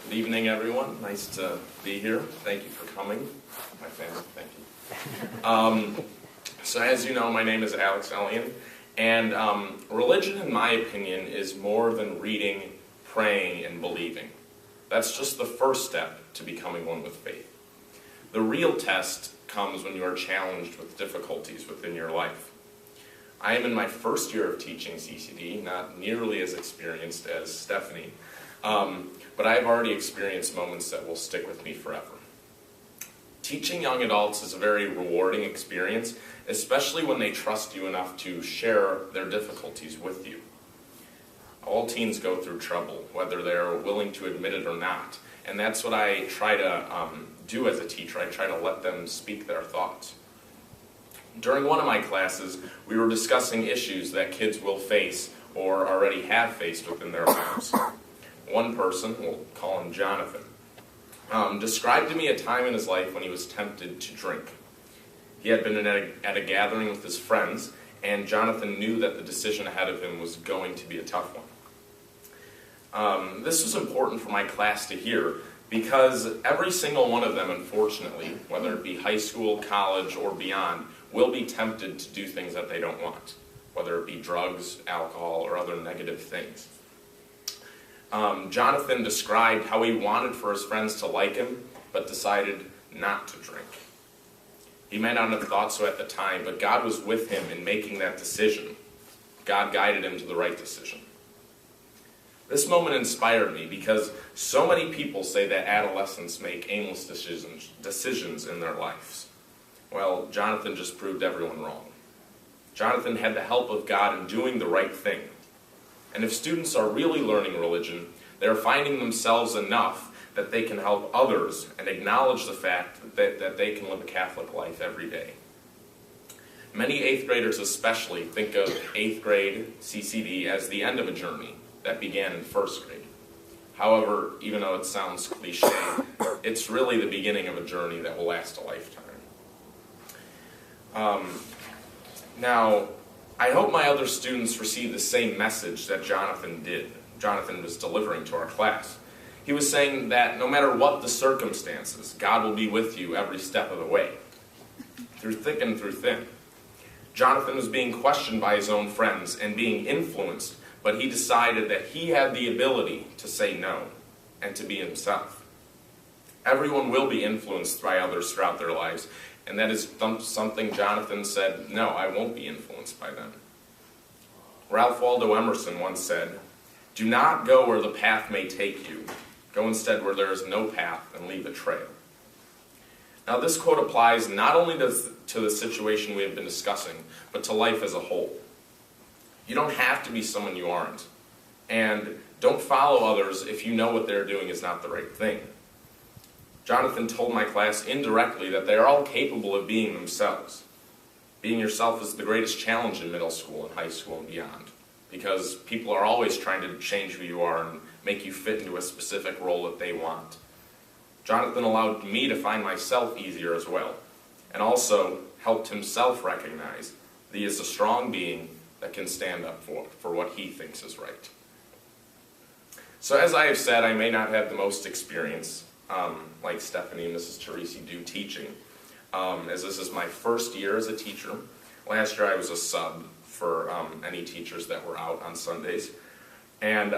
Good evening, everyone. Nice to be here. Thank you for coming. My family, thank you. So as you know, my name is Ellyin, and religion, in my opinion, is more than reading, praying, and believing. That's just the first step to becoming one with faith. The real test comes when you are challenged with difficulties within your life. I am in my first year of teaching CCD, not nearly as experienced as Stephanie, but I've already experienced moments that will stick with me forever. Teaching young adults is a very rewarding experience, especially when they trust you enough to share their difficulties with you. All teens go through trouble, whether they're willing to admit it or not, and that's what I try to do as a teacher. I try to let them speak their thoughts. During one of my classes, we were discussing issues that kids will face or already have faced within their lives. One person, we'll call him Jonathan, described to me a time in his life when he was tempted to drink. He had been at a gathering with his friends, and Jonathan knew that the decision ahead of him was going to be a tough one. This was important for my class to hear because every single one of them, unfortunately, whether it be high school, college, or beyond, will be tempted to do things that they don't want, whether it be drugs, alcohol, or other negative things. Jonathan described how he wanted for his friends to like him, but decided not to drink. He may not have thought so at the time, but God was with him in making that decision. God guided him to the right decision. This moment inspired me because so many people say that adolescents make aimless decisions in their lives. Well, Jonathan just proved everyone wrong. Jonathan had the help of God in doing the right thing. And if students are really learning religion, they are finding themselves enough that they can help others and acknowledge the fact that they can live a Catholic life every day. Many 8th graders especially think of 8th grade CCD as the end of a journey that began in 1st grade. However, even though it sounds cliche, it's really the beginning of a journey that will last a lifetime. Now, I hope my other students receive the same message that Jonathan did. Jonathan was delivering to our class. He was saying that no matter what the circumstances, God will be with you every step of the way, through thick and through thin. Jonathan was being questioned by his own friends and being influenced, but he decided that he had the ability to say no and to be himself. Everyone will be influenced by others throughout their lives, and that is something Jonathan said, no, I won't be influenced by them. Ralph Waldo Emerson once said, "Do not go where the path may take you. Go instead where there is no path and leave a trail." Now this quote applies not only to the situation we have been discussing, but to life as a whole. You don't have to be someone you aren't. And don't follow others if you know what they're doing is not the right thing. Jonathan told my class indirectly that they are all capable of being themselves. Being yourself is the greatest challenge in middle school and high school and beyond, because people are always trying to change who you are and make you fit into a specific role that they want. Jonathan allowed me to find myself easier as well, and also helped himself recognize that he is a strong being that can stand up for what he thinks is right. So as I have said, I may not have the most experience like Stephanie and Mrs. Teresi do teaching, as this is my first year as a teacher. Last year I was a sub for any teachers that were out on Sundays. And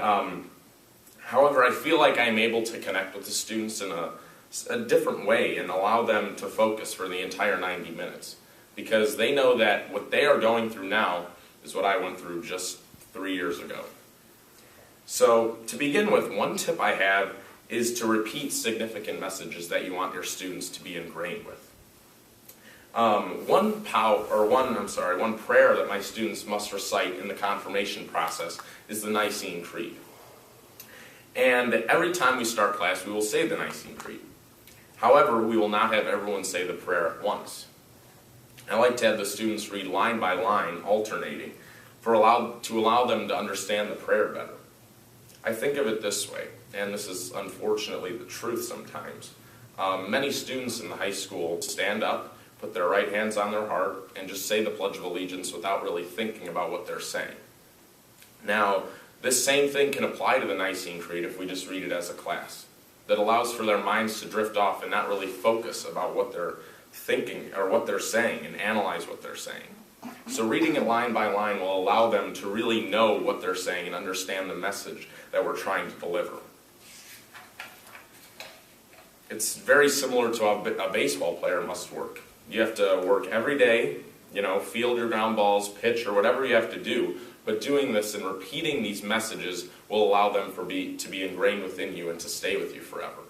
however, I feel like I'm able to connect with the students in a different way and allow them to focus for the entire 90 minutes. Because they know that what they are going through now is what I went through just 3 years ago. So to begin with, one tip I have is to repeat significant messages that you want your students to be ingrained with. One prayer that my students must recite in the confirmation process is the Nicene Creed. And every time we start class, we will say the Nicene Creed. However, we will not have everyone say the prayer at once. I like to have the students read line by line, alternating, to allow them to understand the prayer better. I think of it this way, and this is unfortunately the truth sometimes. Many students in the high school stand up, put their right hands on their heart, and just say the Pledge of Allegiance without really thinking about what they're saying. Now, this same thing can apply to the Nicene Creed if we just read it as a class. that allows for their minds to drift off and not really focus about what they're thinking or what they're saying and analyze what they're saying. So reading it line by line will allow them to really know what they're saying and understand the message that we're trying to deliver. It's very similar to how a baseball player must work. You have to work every day, field your ground balls, pitch, or whatever you have to do. But doing this and repeating these messages will allow them to be ingrained within you and to stay with you forever.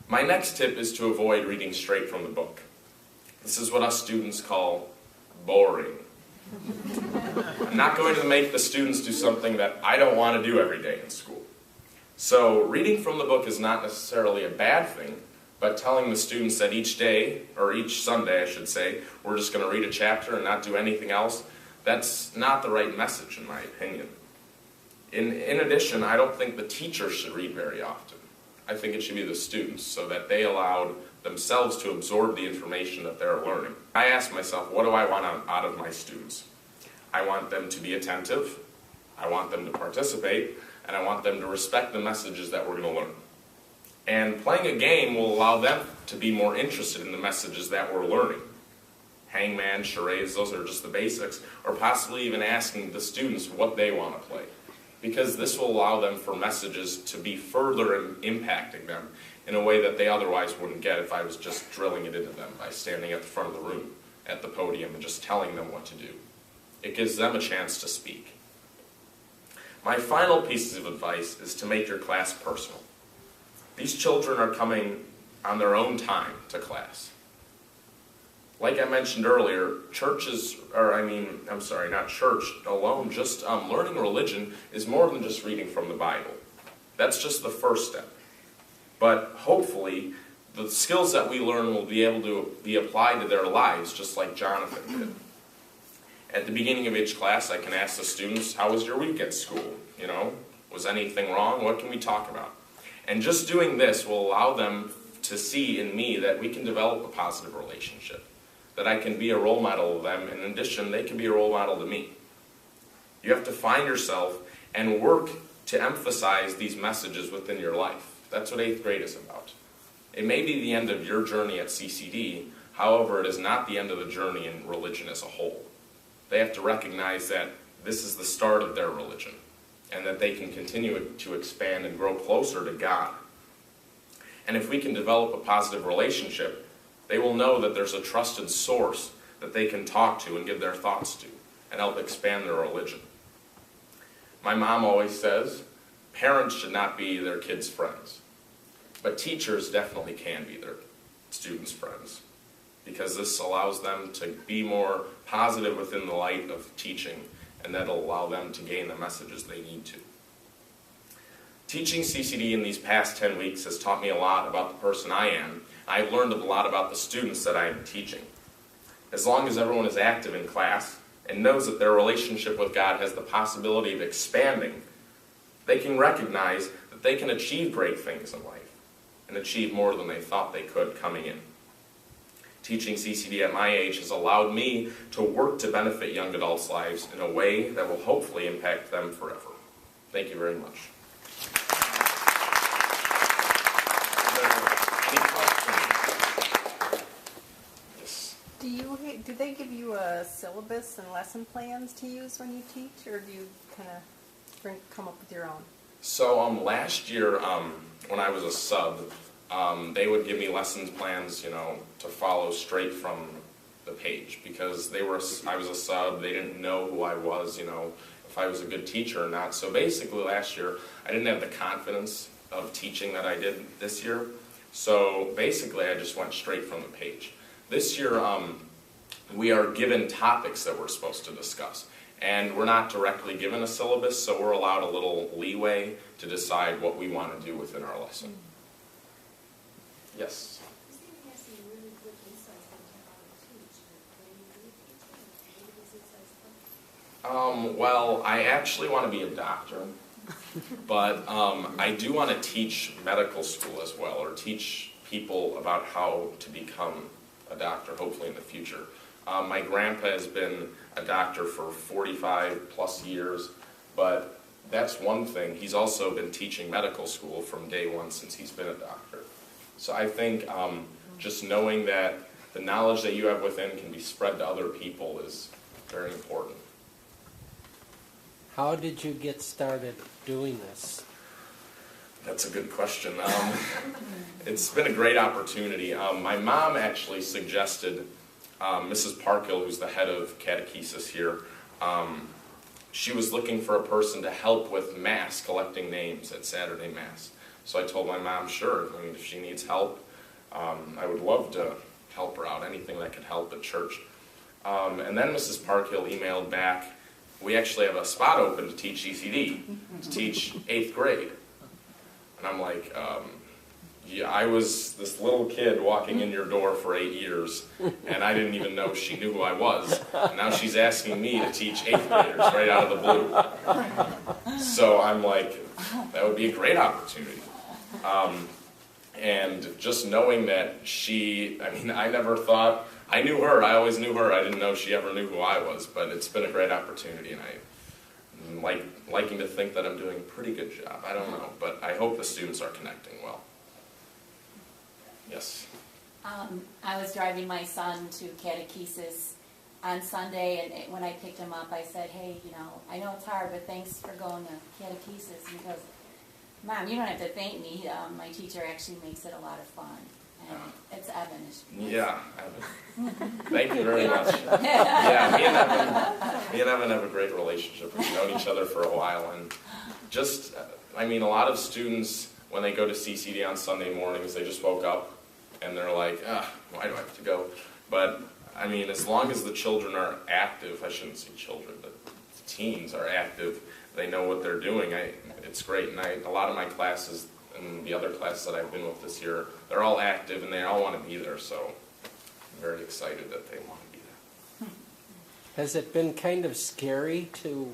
My next tip is to avoid reading straight from the book. This is what us students call boring. I'm not going to make the students do something that I don't want to do every day in school. So reading from the book is not necessarily a bad thing, but telling the students that each day, or each Sunday I should say, we're just going to read a chapter and not do anything else, that's not the right message in my opinion. In addition, I don't think the teachers should read very often. I think it should be the students, so that they allowed themselves to absorb the information that they're learning. I ask myself, what do I want out of my students? I want them to be attentive, I want them to participate, and I want them to respect the messages that we're going to learn. And playing a game will allow them to be more interested in the messages that we're learning. Hangman, charades, those are just the basics, or possibly even asking the students what they want to play. Because this will allow them for messages to be further impacting them in a way that they otherwise wouldn't get if I was just drilling it into them by standing at the front of the room, at the podium, and just telling them what to do. It gives them a chance to speak. My final piece of advice is to make your class personal. These children are coming on their own time to class. Like I mentioned earlier, not church alone, just learning religion is more than just reading from the Bible. That's just the first step. But hopefully, the skills that we learn will be able to be applied to their lives, just like Jonathan did. At the beginning of each class, I can ask the students, how was your week at school? Was anything wrong? What can we talk about? And just doing this will allow them to see in me that we can develop a positive relationship, that I can be a role model of them, and in addition, they can be a role model to me. You have to find yourself and work to emphasize these messages within your life. That's what 8th grade is about. It may be the end of your journey at CCD, however, it is not the end of the journey in religion as a whole. They have to recognize that this is the start of their religion, and that they can continue to expand and grow closer to God. And if we can develop a positive relationship, they will know that there's a trusted source that they can talk to and give their thoughts to, and help expand their religion. My mom always says, parents should not be their kids' friends, but teachers definitely can be their students' friends, because this allows them to be more positive within the light of teaching, and that'll allow them to gain the messages they need to. Teaching CCD in these past 10 weeks has taught me a lot about the person I am. I've learned a lot about the students that I am teaching. As long as everyone is active in class and knows that their relationship with God has the possibility of expanding, they can recognize that they can achieve great things in life and achieve more than they thought they could coming in. Teaching CCD at my age has allowed me to work to benefit young adults' lives in a way that will hopefully impact them forever. Thank you very much. Do they give you a syllabus and lesson plans to use when you teach, or do you kind of come up with your own? So last year, when I was a sub, they would give me lessons plans, to follow straight from the page, because I was a sub. They didn't know who I was, if I was a good teacher or not. So basically, last year I didn't have the confidence of teaching that I did this year. So basically, I just went straight from the page. This year, we are given topics that we're supposed to discuss. And we're not directly given a syllabus, so we're allowed a little leeway to decide what we want to do within our lesson. Yes? Well, I actually want to be a doctor, but I do want to teach medical school as well, or teach people about how to become a doctor, hopefully in the future. My grandpa has been a doctor for 45 plus years, but that's one thing. He's also been teaching medical school from day one since he's been a doctor. So I think just knowing that the knowledge that you have within can be spread to other people is very important. How did you get started doing this? That's a good question. It's been a great opportunity. My mom actually suggested Mrs. Parkhill, who's the head of Catechist here, she was looking for a person to help with Mass, collecting names at Saturday Mass. So I told my mom, sure, I mean, if she needs help, I would love to help her out, anything that could help at church. And then Mrs. Parkhill emailed back, we actually have a spot open to teach CCD, to teach 8th grade. And I'm like, yeah, I was this little kid walking in your door for 8 years, and I didn't even know she knew who I was. And now she's asking me to teach 8th graders right out of the blue. So I'm like, that would be a great opportunity. And just knowing that I never thought, I knew her, I always knew her, I didn't know she ever knew who I was, but it's been a great opportunity, and I'm liking to think that I'm doing a pretty good job. I don't know, but I hope the students are connecting well. Yes? I was driving my son to Catechist on Sunday, and when I picked him up, I said, hey, I know it's hard, but thanks for going to Catechist. And he goes, Mom, you don't have to thank me. My teacher actually makes it a lot of fun. And it's Evan. Yeah, Evan. Thank you very much. Yeah, me and Evan have a great relationship. We've known each other for a while, and just, a lot of students, when they go to CCD on Sunday mornings, they just woke up and they're like, why do I have to go? But, as long as the children are active, I shouldn't say children, but teens are active, they know what they're doing, it's great. And a lot of my classes, and the other classes that I've been with this year, they're all active and they all want to be there, so I'm very excited that they want to be there. Has it been kind of scary to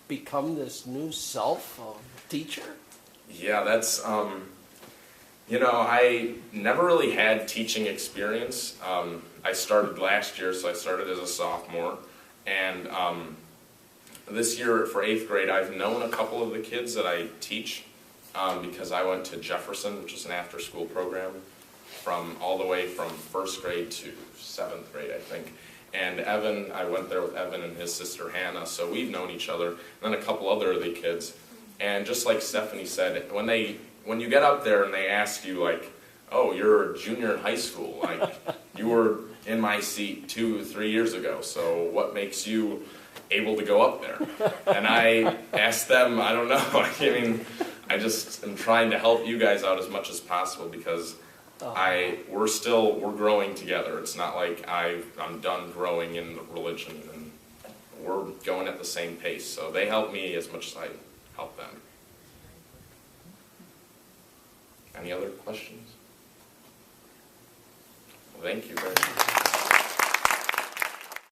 become this new self of teacher? Yeah, that's, I never really had teaching experience. I started last year, so I started as a sophomore, and this year for 8th grade, I've known a couple of the kids that I teach, because I went to Jefferson, which is an after-school program, all the way from 1st grade to 7th grade, I think. And Evan, I went there with Evan and his sister Hannah, so we've known each other, and then a couple other of the kids. And just like Stephanie said, when you get up there and they ask you, like, oh, you're a junior in high school, like, you were in my seat 2-3 years ago, so what makes you able to go up there? And I asked them, I don't know, I just am trying to help you guys out as much as possible, because we're growing together. It's not like I'm done growing in religion, and we're going at the same pace. So they help me as much as I help them. Any other questions? Well, thank you very much.